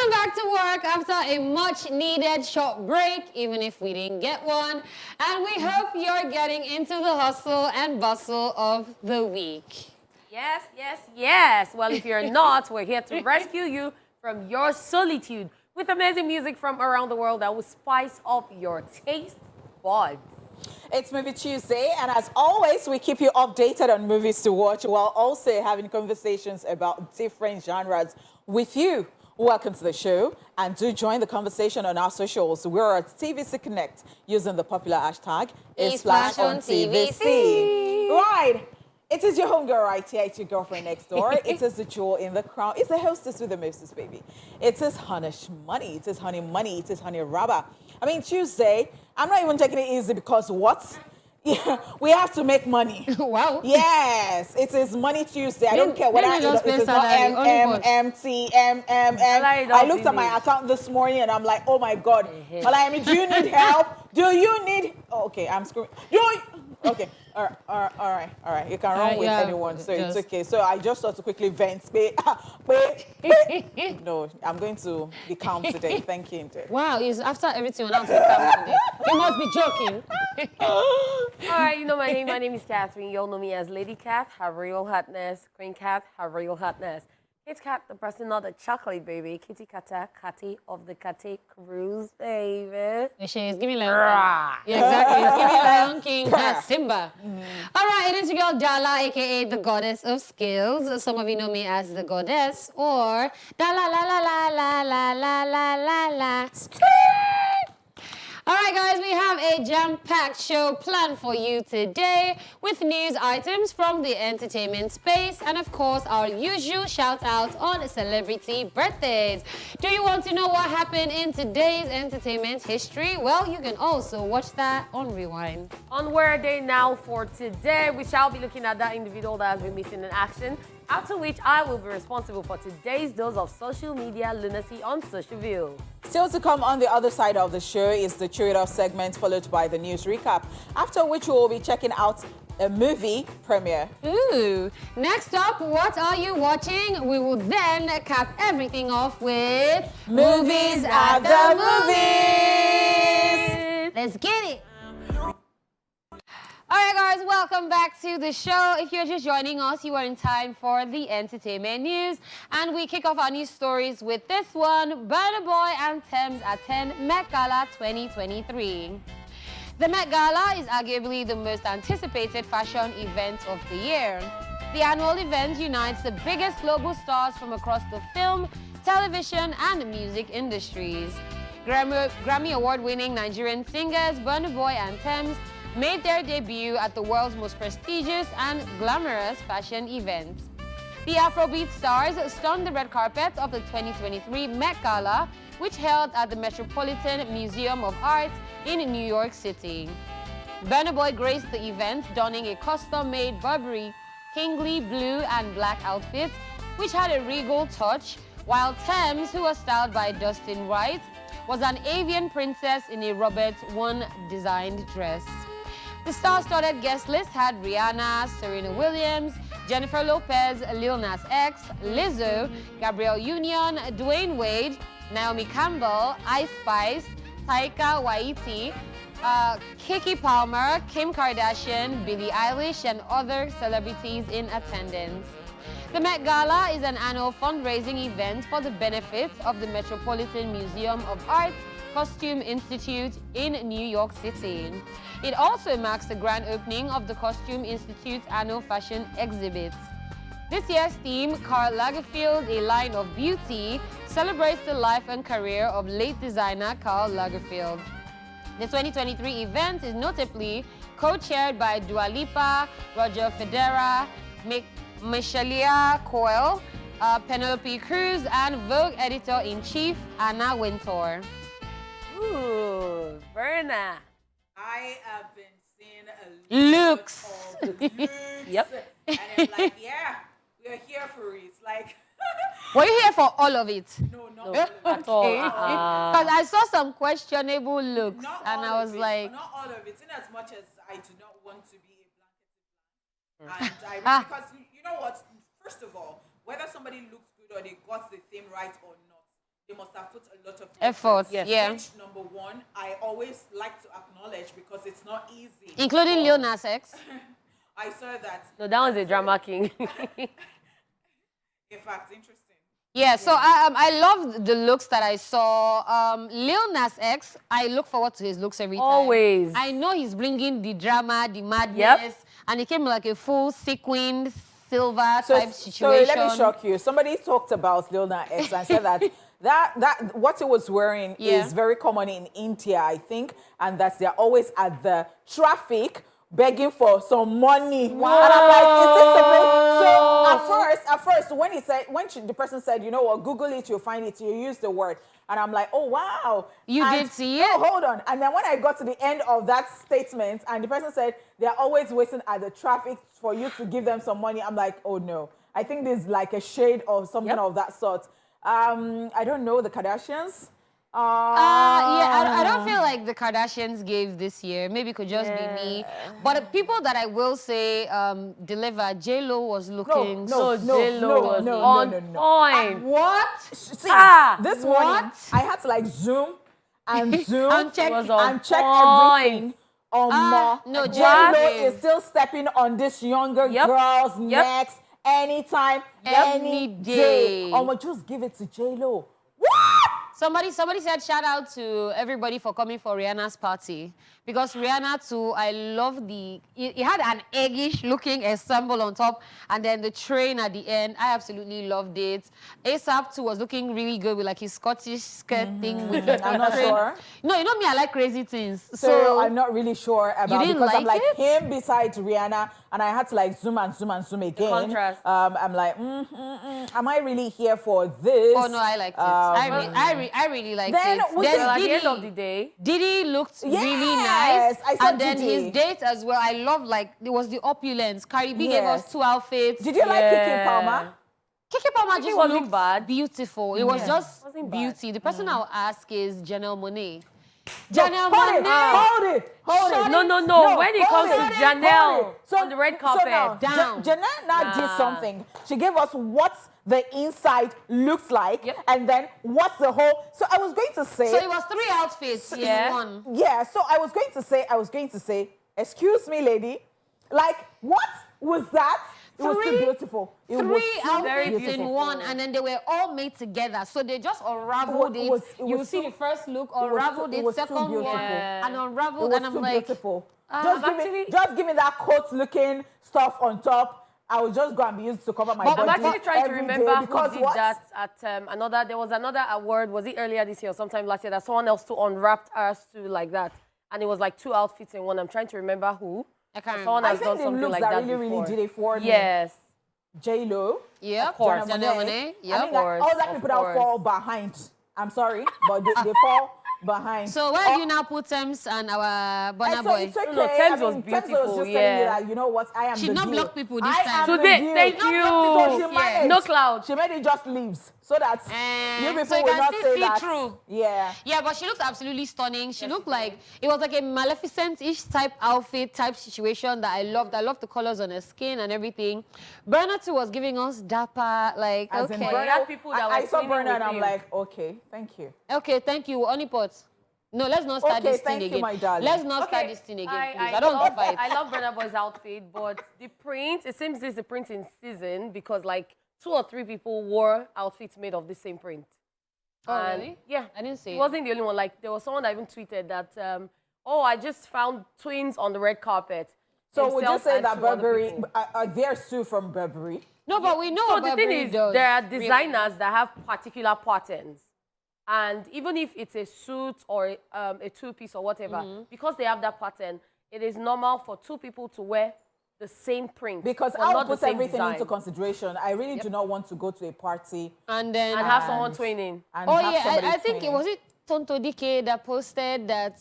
Welcome back to work after a much-needed short break, even if we didn't get one. And we hope you're getting into the hustle and bustle of the week. Yes, yes, yes. Well, if you're not, we're here to rescue you from your solitude with amazing music from around the world that will spice up your taste buds. It's Movie Tuesday, and as always, we keep you updated on movies to watch while also having conversations about different genres with you. Welcome to the show, and do join the conversation on our socials. We're at TVC Connect using the popular hashtag Esplash on TVC. Right. It is your homegirl right here. It's your girlfriend next door. It is the jewel in the crown. It's the hostess with the mostest, baby. It is Honey Money. It is Honey Money. It is Honey Rubber. I mean, Tuesday, I'm not even taking it easy because what? Yeah, we have to make money. Wow. Yes, it is Money Tuesday. I don't care whether it is not I looked at my account this morning and I'm like, oh my God. Well, do you need help? Do you need... Oh, okay, I'm screwing. Okay, all right. You can run with anyone, so it's okay. So I just thought to quickly vent. No, I'm going to be calm today. Thank you, indeed. Wow, it's after everything we're not to be calm today. You must be joking. All right, you know my name. My name is Catherine. You all know me as Lady Cat, her real hotness. Queen Cat, her real hotness. Kit Kat, the person, not the chocolate baby. Kitty Kata, Catty of the Catty Cruise, baby. Give me Lion King. Yeah, exactly. Give me Lion King. Simba. All right, it is your girl Dala, a.k.a. the goddess of skills. Some of you know me as the goddess, or Dala la la la la la la la la la. All right, guys, we have a jam-packed show planned for you today with news items from the entertainment space and, of course, our usual shout-out on celebrity birthdays. Do you want to know what happened in today's entertainment history? Well, you can also watch that on Rewind. On Where Are They Now for today, we shall be looking at that individual that has been missing in action, after which I will be responsible for today's dose of social media lunacy on Social View. Still to come on the other side of the show is the Chew It Up segment, followed by the news recap, after which we will be checking out a movie premiere. Ooh. Next up, what are you watching? We will then cap everything off with Movies at the Movies. Let's get it. All right, guys, welcome back to the show. If you're just joining us, you are in time for the entertainment news. And we kick off our news stories with this one. Burna Boy and Tems attend Met Gala 2023. The Met Gala is arguably the most anticipated fashion event of the year. The annual event unites the biggest global stars from across the film, television, and music industries. Grammy Award-winning Nigerian singers Burna Boy and Tems made their debut at the world's most prestigious and glamorous fashion event. The Afrobeat stars stunned the red carpet of the 2023 Met Gala, which held at the Metropolitan Museum of Art in New York City. Burna Boy graced the event donning a custom-made Burberry kingly blue and black outfit, which had a regal touch, while Tems, who was styled by Dustin Wright, was an avian princess in a Robert I designed dress. The star-studded guest list had Rihanna, Serena Williams, Jennifer Lopez, Lil Nas X, Lizzo, Gabrielle Union, Dwayne Wade, Naomi Campbell, Ice Spice, Taika Waititi, Keke Palmer, Kim Kardashian, Billie Eilish, and other celebrities in attendance. The Met Gala is an annual fundraising event for the benefit of the Metropolitan Museum of Art Costume Institute in New York City. It also marks the grand opening of the Costume Institute's annual fashion exhibit. This year's theme, Karl Lagerfeld, A Line of Beauty, celebrates the life and career of late designer Karl Lagerfeld. The 2023 event is notably co-chaired by Dua Lipa, Roger Federer, Michelia Coel, Penelope Cruz, and Vogue editor-in-chief Anna Wintour. Ooh, Burna. I have been seeing a lot of the looks. Yep. And I'm like, yeah, we're here for it. Like, were you here for all of it? No, not at all. Because I saw some questionable looks, and I was like, not all of it. In as much as I do not want to be a blanket and because you know what? First of all, whether somebody looks good or they got the theme right or not, they must have put a lot of Effort, Yes. yeah. Which, number one, I always like to acknowledge because it's not easy. Including Lil Nas X. I saw that. No, that was a drama king. In fact, interesting. Yeah, so I love the looks that I saw. Lil Nas X, I look forward to his looks every time. Always. I know he's bringing the drama, the madness, and he came like a full sequined silver type situation. So let me shock you. Somebody talked about Lil Nas X and said that that what he was wearing is very common in India, I think, and that they're always at the traffic begging for some money. Wow. And I'm like, is this something? So at first, when the person said, you know what, Google it, you'll find it, you use the word. And I'm like, oh, wow. You did see it? No, hold on. And then when I got to the end of that statement, and the person said, they're always waiting at the traffic for you to give them some money, I'm like, oh, no. I think there's like a shade of something of that sort. I don't know, the Kardashians. I don't feel like the Kardashians gave this year. Maybe it could just be me. But the people that I will say delivered, J-Lo was looking... J-Lo was on point. What? See, this what? morning, I had to like zoom and zoom And check- everything. No, J-Lo is still stepping on this younger girl's necks anytime, any day. Just give it to J-Lo. What? Somebody said shout out to everybody for coming for Rihanna's party. Because Rihanna too, I love it had an eggish looking ensemble on top and then the train at the end. I absolutely loved it. ASAP too was looking really good with like his Scottish skirt thing with the I'm not sure. No, you know me, I like crazy things. So I'm not really sure about You didn't because I'm like like it? him beside Rihanna and I had to like zoom and zoom and zoom again. contrast. I'm like, am I really here for this? Oh no, I liked it. I really liked Then it. was Then it- At the Diddy- end of the day, Diddy looked really Yes, nice. I saw And then Diddy. his date as well. I love like there was the opulence. Cardi B gave us Yes. 2 outfits. Did you like Kiki Palmer? Kiki Palmer just wasn't looked bad. beautiful. It was just Wasn't bad. beauty. The person I'll ask is Janelle Monáe. No, Janelle hold it, Monáe. hold it. No. When it hold comes to hold Janelle it. on the red carpet, now, down. Janelle now did something. She gave us what the inside looks like, and then what's the whole. So I was going to say. So it was 3 outfits in one. Yeah. So I was going to say, excuse me, lady, like what was that? It was too beautiful. It was 3 too outfits beautiful. in one, and then they were all made together. So they just unraveled it. You was see too- the first look, it was unraveled too- it it, was too second beautiful. one, Yeah. and It unraveled, was and I'm too like, beautiful. actually- Just give me that coat-looking stuff on top. I will just go and be used to cover my I'm body actually trying to every remember day who because did what? that at there was another award, was it earlier this year or sometime last year, that someone else too unwrapped ours too like that. And it was like 2 outfits in one. I'm trying to remember who. I can't Someone remember. I has think done the something looks like that that really before. did it for me. Yes. J-Lo. Yep, Of course. Janelle Monáe. Yep. I mean, like, all that Of people that course. fall behind. I'm sorry, but they fall behind. So where do you now put Thames and our Burna And so Boy? it's okay. No, Thames I was mean, beautiful, Thames was just telling you yeah. that, you know what, I am She the not deal. block people this I time. am Today, the deal. thank So you. she managed. No cloud. She made it just leaves so that you people so you will can not still say see that. through. Yeah. Yeah, but she looked absolutely stunning. She looked like it was like a Maleficent-ish type outfit, type situation that I loved. I loved the colors on her skin and everything. Burna too was giving us dapper, like, As in okay. Burna, had people that I were saw cleaning Burna with and I'm you. like, okay, thank you. Okay, thank you. Honeypot. No, let's not start Okay, this thing thank you, again. my darling. Let's not start this thing again, please. I don't want to fight. I love Burna Boy's outfit, but the print, it seems this is the print in season because like 2 or 3 people wore outfits made of the same print. Oh, And, really? Yeah. I didn't see It it. wasn't the only one. Like, there was someone that even tweeted that, oh, I just found twins on the red carpet. So would you Himself say and that 2 other Burberry, people. they're Sue from Burberry? No, but we know So what the thing Burberry is, does. there are really. designers that have particular patterns. And even if it's a suit or a 2-piece or whatever, because they have that pattern, it is normal for 2 people to wear the same print. Because but I'll not the put same everything design. into consideration. I really do not want to go to a party And then... And have someone twinning. and Oh have yeah, somebody I think it twinning. was it Tonto Dike that posted that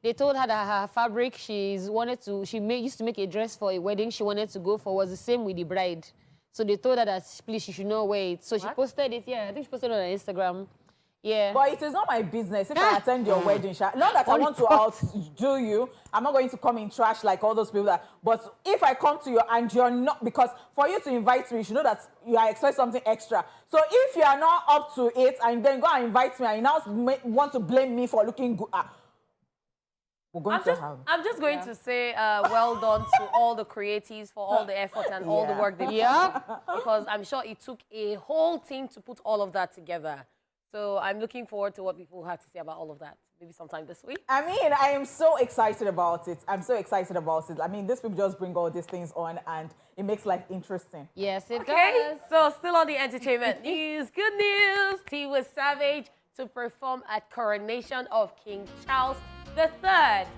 they told her that her fabric she used to make a dress for a wedding she wanted to go for was the same with the bride. So they told her that please she should not wear it. So she What? posted it. Yeah, I think she posted it on her Instagram. Yeah. But it is not my business if I attend your wedding. Not that I want to outdo you. I'm not going to come in trash like all those people that. But if I come to you and you're not, because for you to invite me, you should know that you are expecting something extra. So if you are not up to it and then go and invite me and you now want to blame me for looking good, we're going to have. I'm just going to say well done to all the creatives for all the effort and all the work they put in. Because I'm sure it took a whole team to put all of that together. So I'm looking forward to what people have to say about all of that. Maybe sometime this week. I mean, I am so excited about it. I'm so excited about it. I mean, these people just bring all these things on and it makes life interesting. Yes, it does. So still on the entertainment news. Good news. Tiwa Savage to perform at coronation of King Charles III.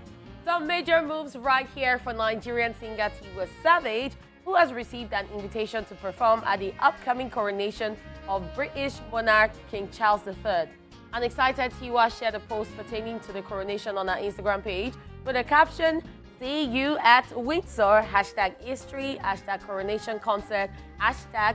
Some major moves right here for Nigerian singer Tiwa Savage, who has received an invitation to perform at the upcoming coronation of British monarch King Charles III. An excited Tiwa shared a post pertaining to the coronation on her Instagram page with a caption, "See you at Windsor, #history, #coronation concert,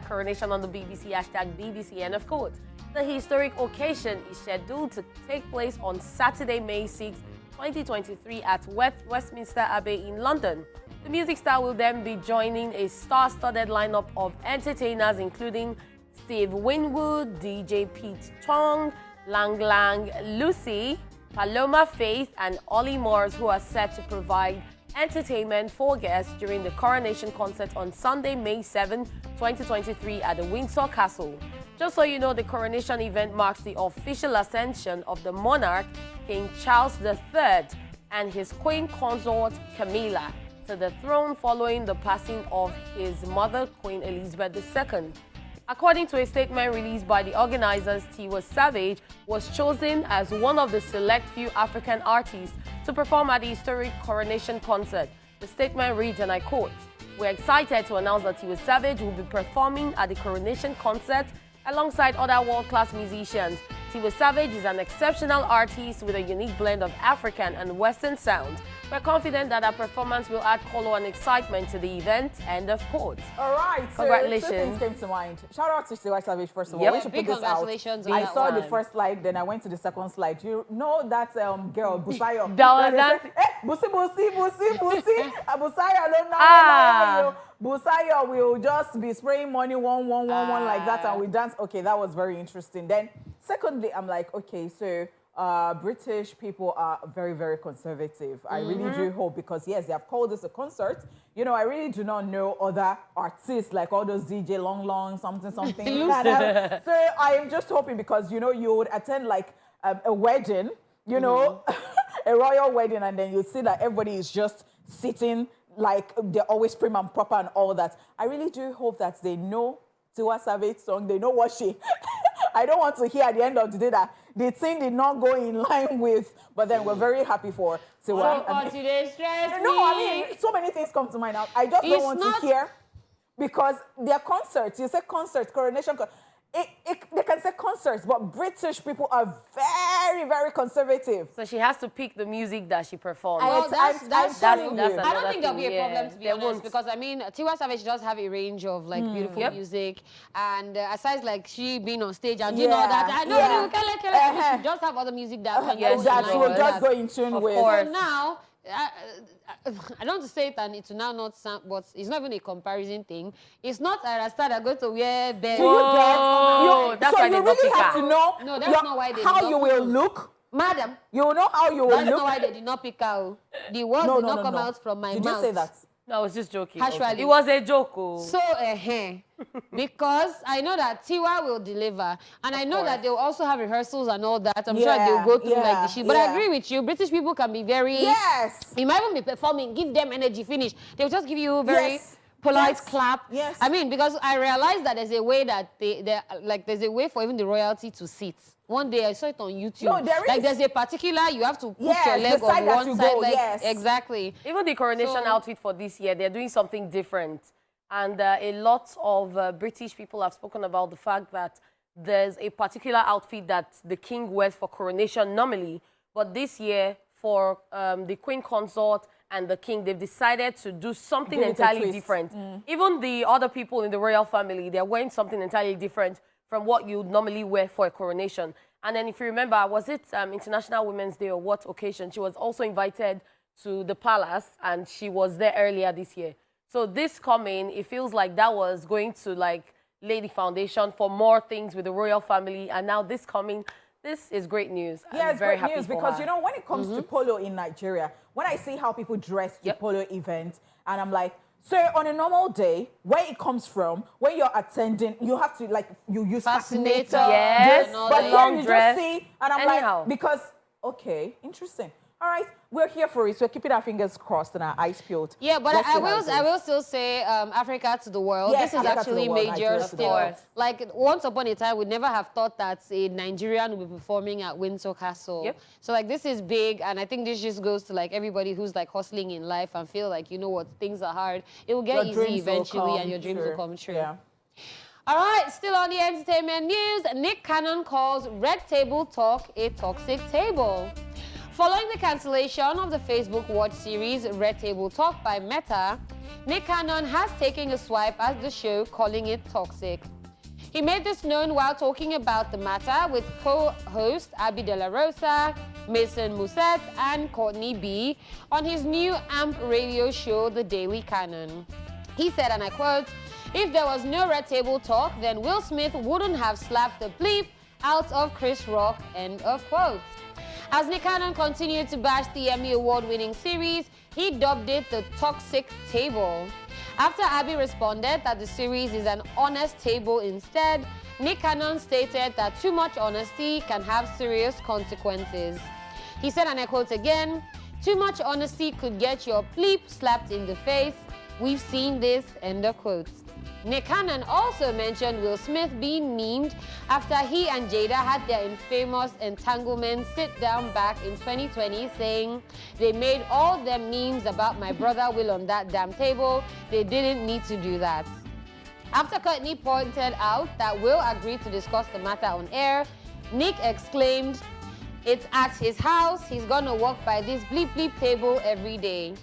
#coronation on the BBC, #BBC," and of course, the historic occasion is scheduled to take place on Saturday, May 6, 2023 at Westminster Abbey in London. The music star will then be joining a star-studded lineup of entertainers including Steve Winwood, DJ Pete Tong, Lang Lang, Lucy, Paloma Faith, and Ollie Moores, who are set to provide entertainment for guests during the coronation concert on Sunday, May 7, 2023 at the Windsor Castle. Just so you know, the coronation event marks the official ascension of the monarch, King Charles III, and his queen consort, Camilla, to the throne following the passing of his mother, Queen Elizabeth II. According to a statement released by the organizers, Tiwa Savage was chosen as one of the select few African artists to perform at the historic coronation concert. The statement reads, and I quote, "We're excited to announce that Tiwa Savage will be performing at the coronation concert alongside other world-class musicians. Tiwa Savage is an exceptional artist with a unique blend of African and Western sound. We're confident that our performance will add color and excitement to the event." End of quote. All right. Congratulations. So two things came to mind. Shout out to Tiwa Savage, first of all. Yep. We should Big put this out. congratulations on I that saw one. the first slide, then I went to the second slide. You know that girl, Busayo. That- Busi. Busayo, no. Busayo will just be spraying money one like that, and we dance. Okay, that was very interesting. Then, secondly, I'm like, okay, so British people are very, very conservative. I really do hope, because yes, they have called this a concert. You know, I really do not know other artists like all those DJ Long, something. So I am just hoping, because, you know, you would attend like a wedding, you know, a royal wedding, and then you see that everybody is just sitting like they're always prim and proper and all that. I really do hope that they know Tiwa Savage song, they know what she... I don't want to hear at the end of the day that the thing did not go in line with, but then we're very happy for Tiwa. So, today stress me. No, I mean, so many things come to mind now. I just don't want to hear, because their concerts, you say concerts, coronation, they can say concerts, but British people are very, very conservative. So she has to pick the music that she performs. Well, that's that's I don't another think there'll be thing, a problem, yeah. to be There honest, won't. because I mean, Tiwa Savage does have a range of like beautiful music, and aside like she being on stage and doing all that, I know you can she just have other music that can go in That line will with just that. go in tune with. course. So now, I don't want to say it and it will now not sound, but it's not even a comparison thing. It's not a Rasta that go to wear bells. Do you get? That's so why you they really don't pick have her. to know No, that's not why they how did you not will pick. look. Madam, You will know how you will that's look. not why they did not pick out. The words did not come out from my Did mouth. you say that? No, I was just joking. Actually. It was a joke. Oh. So, because I know that Tiwa will deliver, and I know that they'll also have rehearsals and all that. I'm sure they'll go through like the shit. But I agree with you. British people can be very... Yes. You might even be performing, give them energy, finish. They'll just give you very polite clap. Yes. I mean, because I realized that there's a way that there's a way for even the royalty to sit. One day I saw it on YouTube. No, there is. Like there's a particular, you have to put Yes, your leg the side on that one you side. go, Like, yes. Exactly. Even the coronation outfit for this year, they're doing something different. And a lot of British people have spoken about the fact that there's a particular outfit that the king wears for coronation normally. But this year, for the queen consort and the king, they've decided to do something Give it a entirely twist. different. Even the other people in the royal family, they're wearing something entirely different from what you would normally wear for a coronation. And then if you remember, was it International Women's Day or what occasion? She was also invited to the palace, and she was there earlier this year. So this coming, it feels like that was going to like lay the foundation for more things with the royal family. And now this coming, this is great news. Yeah, it's very great news because, her. you know, when it comes to polo in Nigeria, when I see how people dress to polo events, and I'm like, so on a normal day, where it comes from, when you're attending, you have to, like, you use fascinator. Yes, but the here long you dress. just see, and I'm like, because, okay, interesting. All right, we're here for it. So keeping our fingers crossed and our eyes peeled. Yeah, but I will still say Africa to the world. Yes, this is Africa actually major still. Like once upon a time, we'd never have thought that a Nigerian would be performing at Windsor Castle. Yep. So like this is big, and I think this just goes to like everybody who's like hustling in life and feel like, you know what, things are hard. It will get easy eventually, and your dreams will come true. Yeah. All right, still on the entertainment news, Nick Cannon calls Red Table Talk a toxic table. Following the cancellation of the Facebook Watch series Red Table Talk by Meta, Nick Cannon has taken a swipe at the show, calling it toxic. He made this known while talking about the matter with co-host Abby De La Rosa, Mason Musette, and Courtney B on his new AMP radio show, The Daily Cannon. He said, and I quote, "If there was no Red Table Talk, then Will Smith wouldn't have slapped the bleep out of Chris Rock," end of quote. As Nick Cannon continued to bash the Emmy Award-winning series, he dubbed it the toxic table. After Abby responded that the series is an honest table instead, Nick Cannon stated that too much honesty can have serious consequences. He said, and I quote again, "Too much honesty could get your bleep slapped in the face. We've seen this," end of quote. Nick Cannon also mentioned Will Smith being memed after he and Jada had their infamous entanglement sit down back in 2020, saying, "They made all their memes about my brother Will on that damn table. They didn't need to do that." After Courtney pointed out that Will agreed to discuss the matter on air, Nick exclaimed, "It's at his house. He's gonna walk by this bleep bleep table every day."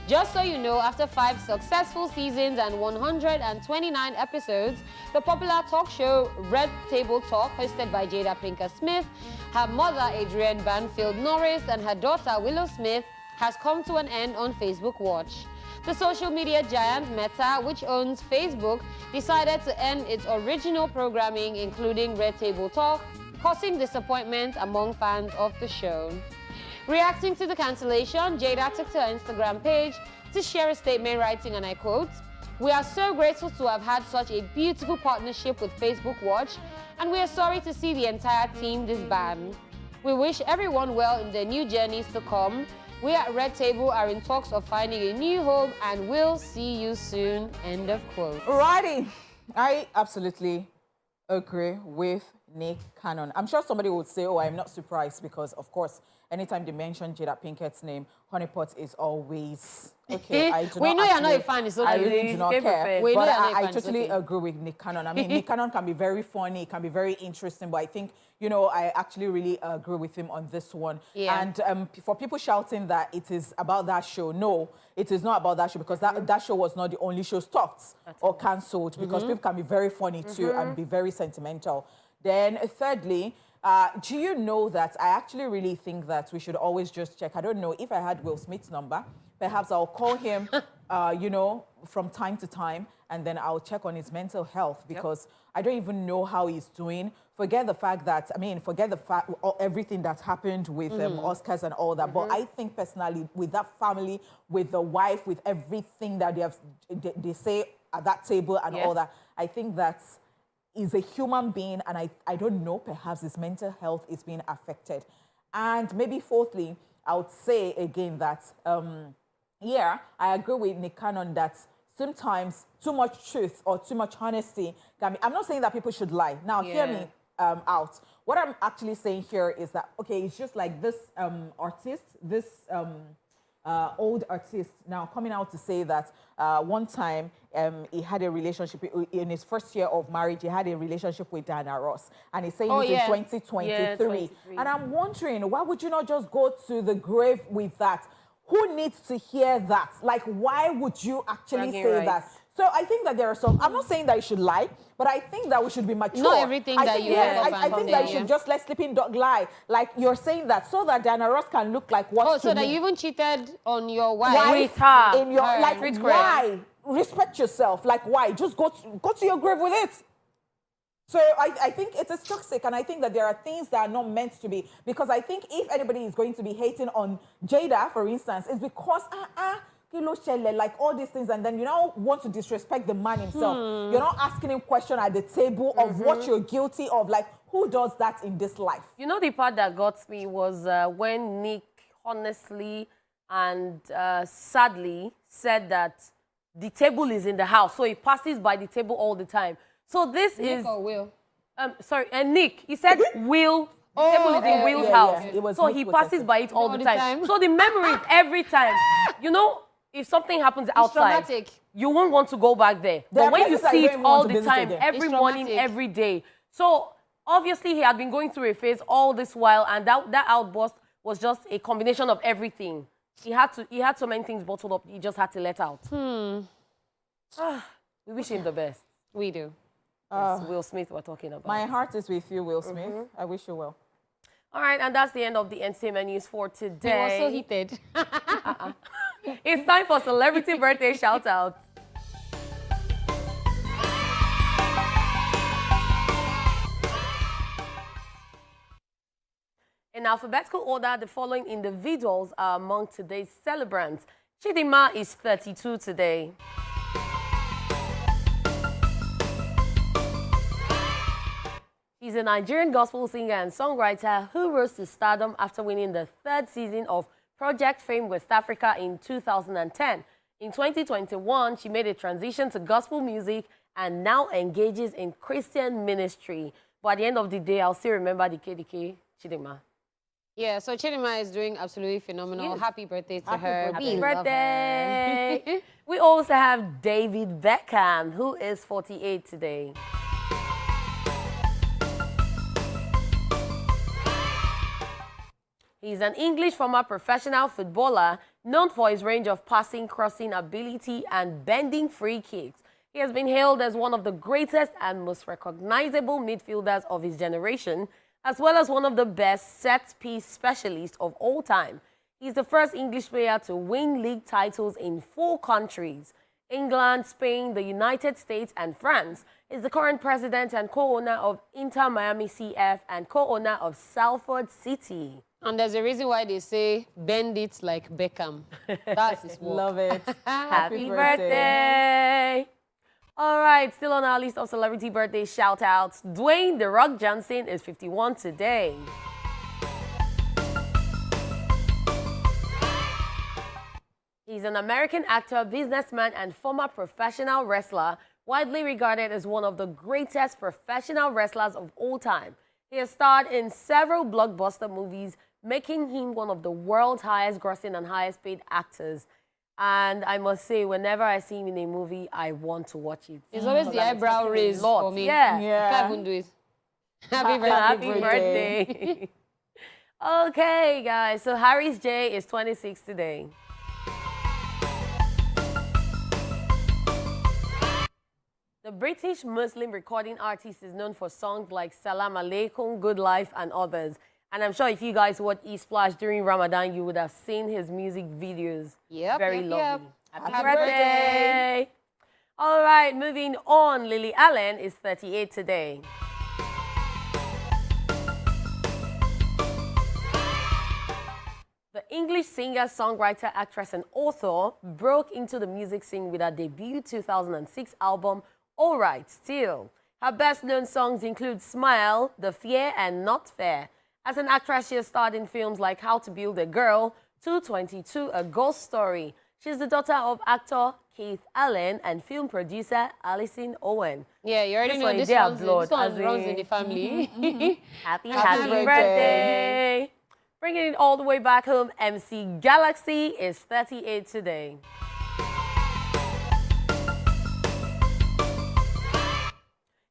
Just so you know, after 5 successful seasons and 129 episodes, the popular talk show Red Table Talk, hosted by Jada Pinkett Smith, her mother Adrienne Banfield Norris, and her daughter Willow Smith, has come to an end on Facebook Watch. The social media giant Meta, which owns Facebook, decided to end its original programming, including Red Table Talk, causing disappointment among fans of the show. Reacting to the cancellation, Jada took to her Instagram page to share a statement writing, and I quote, "We are so grateful to have had such a beautiful partnership with Facebook Watch, and we are sorry to see the entire team disband. We wish everyone well in their new journeys to come. We at Red Table are in talks of finding a new home, and we'll see you soon," end of quote. Righty. I absolutely agree with Nick Cannon. I'm sure somebody would say, "Oh, I'm not surprised," because, of course, anytime they mention Jada Pinkett's name, honeypot is always okay. I do we not know actually, you're not a fan, so I really do not care. We know but you're not a I fan, totally agree with Nick Cannon. I mean, Nick Cannon can be very funny, it can be very interesting, but I think, you know, I actually really agree with him on this one. Yeah. And for people shouting that it is about that show, no, it is not about that show, because that show was not the only show stopped or cancelled, because people can be very funny too and be very sentimental. Then thirdly, do you know that I actually really think that we should always just check. I don't know, if I had Will Smith's number, perhaps I'll call him, you know, from time to time, and then I'll check on his mental health, because I don't even know how he's doing. Forget the fact that, everything that's happened with Oscars and all that. But I think personally, with that family, with the wife, with everything that they say at that table and all that, I think that's is a human being, and I don't know, perhaps his mental health is being affected. And maybe fourthly, I would say again that, I agree with Nick Cannon that sometimes too much truth or too much honesty can be, I'm not saying that people should lie. Now, hear me out. What I'm actually saying here is that, okay, it's just like this artist, this old artist now coming out to say that one time he had a relationship in his first year of marriage. He had a relationship with Diana Ross, and he's saying it in 2023. Yeah, 23. And I'm wondering, why would you not just go to the grave with that? Who needs to hear that? Like, why would you actually say that? So I think that there are some, I'm not saying that you should lie, but I think that we should be mature. Not everything that you have I think that you should just let sleeping dog lie. Like you're saying that so that Diana Ross can look like what Oh, to so that me. you even cheated on your wife? With her. In your, like, why? Respect yourself. Like, why? Just go to your grave with it. So I think it is toxic, and I think that there are things that are not meant to be. Because I think if anybody is going to be hating on Jada, for instance, it's because, like all these things, and then you now want to disrespect the man himself. You're not asking him question at the table of what you're guilty of. Like, who does that in this life? You know, the part that got me was when Nick honestly and sadly said that the table is in the house, so he passes by the table all the time. So this Nick is... or Will? Sorry, and Nick, he said Will... The table is in Will's house. So he passes by it all the time. So the memory is every time. You know, if something happens outside, you won't want to go back there. But when you see it all the time, every morning, every day. So obviously he had been going through a phase all this while, and that outburst was just a combination of everything. He had so many things bottled up, he just had to let out. We wish him the best. We do. Yes, Will Smith we're talking about. My heart is with you, Will Smith. I wish you well. All right, and that's the end of the entertainment news for today. He was so heated. It's time for celebrity birthday shout-out. In alphabetical order, the following individuals are among today's celebrants. Chidinma is 32 today. She's a Nigerian gospel singer and songwriter who rose to stardom after winning the 3rd season of Project Fame West Africa in 2010. In 2021, she made a transition to gospel music and now engages in Christian ministry. But at the end of the day, I'll still remember the KDK Chidinma. Yeah, so Chidinma is doing absolutely phenomenal. Yes. Happy birthday to her. Happy birthday. We also have David Beckham, who is 48 today. He's an English former professional footballer known for his range of passing, crossing ability, and bending free kicks. He has been hailed as one of the greatest and most recognizable midfielders of his generation, as well as one of the best set-piece specialists of all time. He's the first English player to win league titles in 4 countries: England, Spain, the United States, and France. He's the current president and co-owner of Inter Miami CF and co-owner of Salford City. And there's a reason why they say, bend it like Beckham. That's his work. Love it. Happy birthday. All right, still on our list of celebrity birthday shout-outs, Dwayne "The Rock" Johnson is 51 today. He's an American actor, businessman, and former professional wrestler, widely regarded as one of the greatest professional wrestlers of all time. He has starred in several blockbuster movies, making him one of the world's highest grossing and highest paid actors. And I must say, whenever I see him in a movie, I want to watch it. It's always the eyebrow raise for me. Yeah. Yeah. I can't even do it. Happy birthday. Happy birthday. Okay, guys. So Harris J is 26 today. The British Muslim recording artist is known for songs like Salam Alaikum, Good Life, and others. And I'm sure if you guys watch Esplash during Ramadan, you would have seen his music videos. Yep, Very yep, lovely. yep. Happy birthday. All right, moving on. Lily Allen is 38 today. The English singer, songwriter, actress, and author broke into the music scene with her debut 2006 album, All Right Still. Her best-known songs include Smile, The Fear, and Not Fair. As an actress, she has starred in films like How to Build a Girl, 222, A Ghost Story. She's the daughter of actor Keith Allen and film producer Alison Owen. Yeah, you already know this one runs in the family. Happy birthday. Bringing it all the way back home, MC Galaxy is 38 today.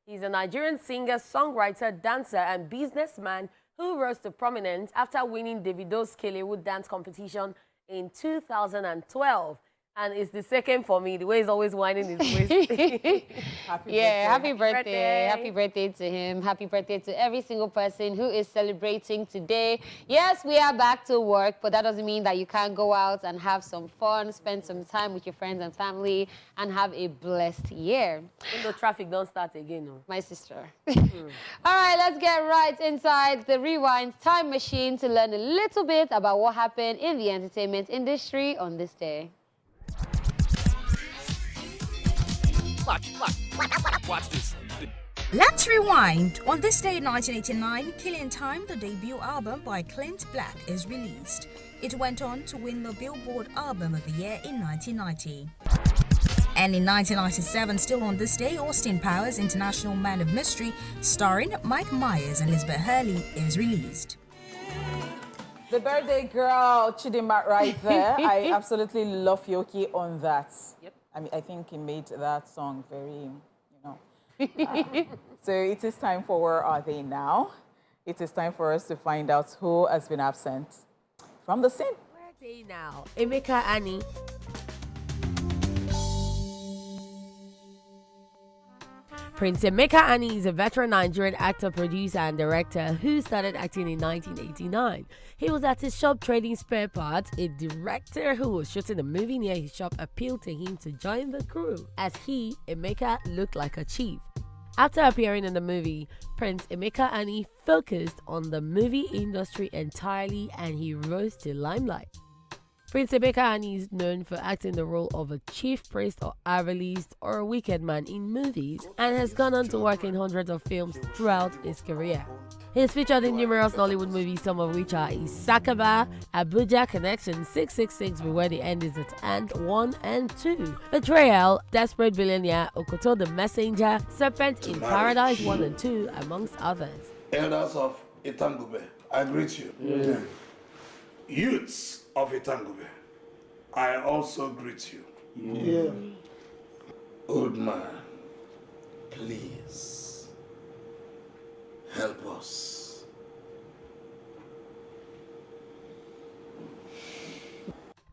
He's a Nigerian singer, songwriter, dancer, and businessman who rose to prominence after winning Davido's Kelewu dance competition in 2012. And it's the second for me. The way he's always whining his waist. Happy birthday. Happy birthday to him. Happy birthday to every single person who is celebrating today. Yes, we are back to work, but that doesn't mean that you can't go out and have some fun, spend some time with your friends and family, and have a blessed year. When the traffic don't start again, no. My sister. All right, let's get right inside the Rewind time machine to learn a little bit about what happened in the entertainment industry on this day. Watch this. Let's rewind. On this day in 1989, Killing Time, the debut album by Clint Black, is released. It went on to win the Billboard Album of the Year in 1990. And in 1997, still on this day, Austin Powers' International Man of Mystery, starring Mike Myers and Lisbeth Hurley, is released. The birthday girl, Chidinma, right there. I absolutely love Yoki on that. Yep. I mean, I think he made that song very, so it is time for Where Are They Now? It is time for us to find out who has been absent from the scene. Where are they now? Emeka Annie. Prince Emeka Annie is a veteran Nigerian actor, producer, and director who started acting in 1989. He was at his shop trading spare parts. A director who was shooting a movie near his shop appealed to him to join the crew, as he, Emeka, looked like a chief. After appearing in the movie, Prince Emeka Annie focused on the movie industry entirely and he rose to limelight. Prince Emeka Annie is known for acting the role of a chief priest or herbalist or a wicked man in movies and has gone on to work in hundreds of films throughout his career. He is featured in numerous Nollywood movies, some of which are Isakaba, Abuja Connection, 666 Where the End Is At Hand 1 and 2, Betrayal, Desperate Billionaire, Okoto the Messenger, Serpent in Paradise 1 and 2, amongst others. Elders of Itangube, I greet you. Yeah. Youths of Itangube, I also greet you. Yeah. Old man, please help us.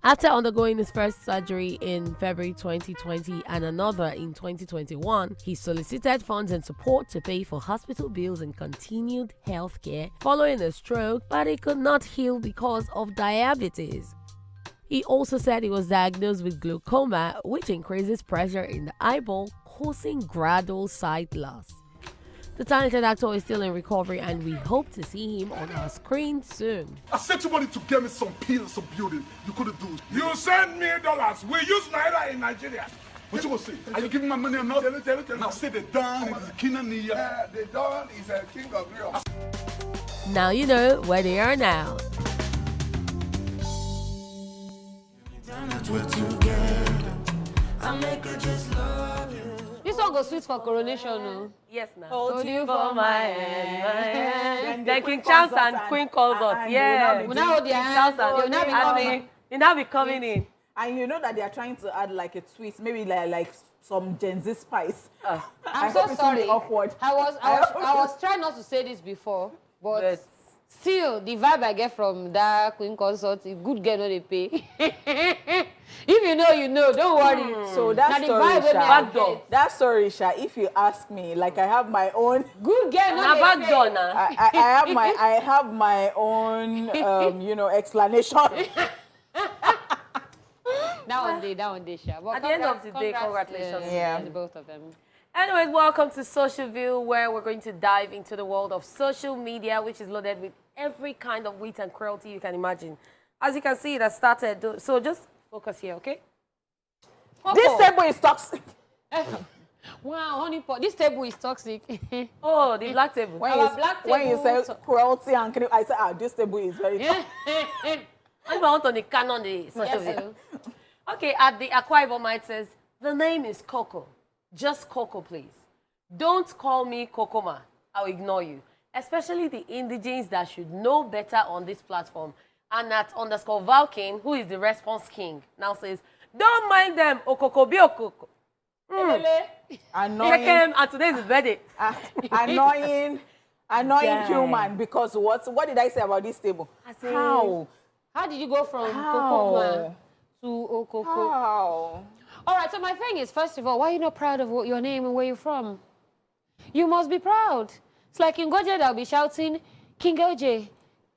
After undergoing his first surgery in February 2020 and another in 2021, he solicited funds and support to pay for hospital bills and continued health care following a stroke, but he could not heal because of diabetes. He also said he was diagnosed with glaucoma, which increases pressure in the eyeball, causing gradual sight loss. The talented actor is still in recovery and we hope to see him on our screen soon. I sent you money to get me some pills of building. You couldn't do it. You sent me dollars. We use Naira in Nigeria. What you gonna say? Are you giving my money or not? Tell it. Now say the Don is the king of the year. The Don is a king of real. Now you know where they are now. This one goes sweet for coronation, no? Yes, now. Hold you for my hand. Then King Charles and Queen Consort. Yeah. When I hold their hands, they'll not be coming. They'll not be coming in. And you know that they are trying to add like a twist, maybe like some Gen Z spice. I'm so sorry. Awkward. I was trying not to say this before, but still, the vibe I get from that Queen Consort is good girl, no they pay. If you know, you know. Don't worry. So that story, Sha, that story, Sha, if you ask me, like I have my own good girl, no back door now. I have my own explanation. That one day, Sha. At the end of the day, congratulations to both of them. Anyways, welcome to Social View, where we're going to dive into the world of social media, which is loaded with every kind of wit and cruelty you can imagine. As you can see, it has started. So just focus here, okay? This table is toxic. Wow, honey pot. This table is toxic. Oh, the black table. When you say cruelty and I say, this table is very toxic. I want on the canon the social view. Okay, at the Akwa Ibom, it says, the name is Coco. Just Coco, please. Don't call me Kokoma. I'll ignore you. Especially the indigenes that should know better on this platform. And at _Valkin, who is the response king, now says, don't mind them, Okoko be Okoko. Annoying. And today's his birthday. Annoying human. Because what did I say about this table? How did you go from Kokoma Okoko. Wow. All right, so my thing is, first of all, why are you not proud of what, your name and where you're from? You must be proud. It's like in Goje, they'll be shouting, King Oje,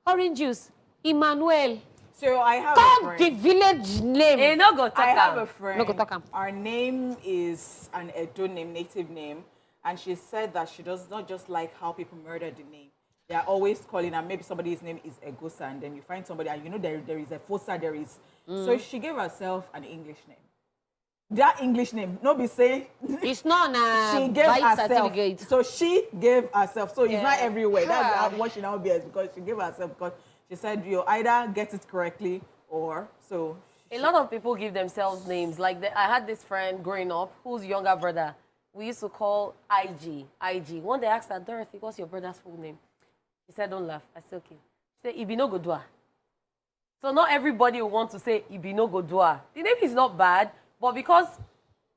Orange Juice, Emmanuel. So I have a Come the friend. village name. Eh, no go talk I have am. a friend. No go talk am. Our name is an Edo name, native name. And she said that she does not just like how people murder the name. They are always calling, and maybe somebody's name is Egosa, and then you find somebody, and you know there is a Fosa, there is. So she gave herself an English name. That English name, no be say. It's not She a gave bite herself. certificate. So she gave herself. So it's not Yeah. everywhere. That's Ah. what she now bears, because she gave herself, because she said you either get it correctly or so. A lot of people give themselves names. Like I had this friend growing up whose younger brother we used to call IG. IG. One day I asked her, Dorothy, what's your brother's full name? She said, don't laugh. I said, okay. She said, Ibino Godua. So not everybody will want to say Ibino Godua. The name is not bad, but because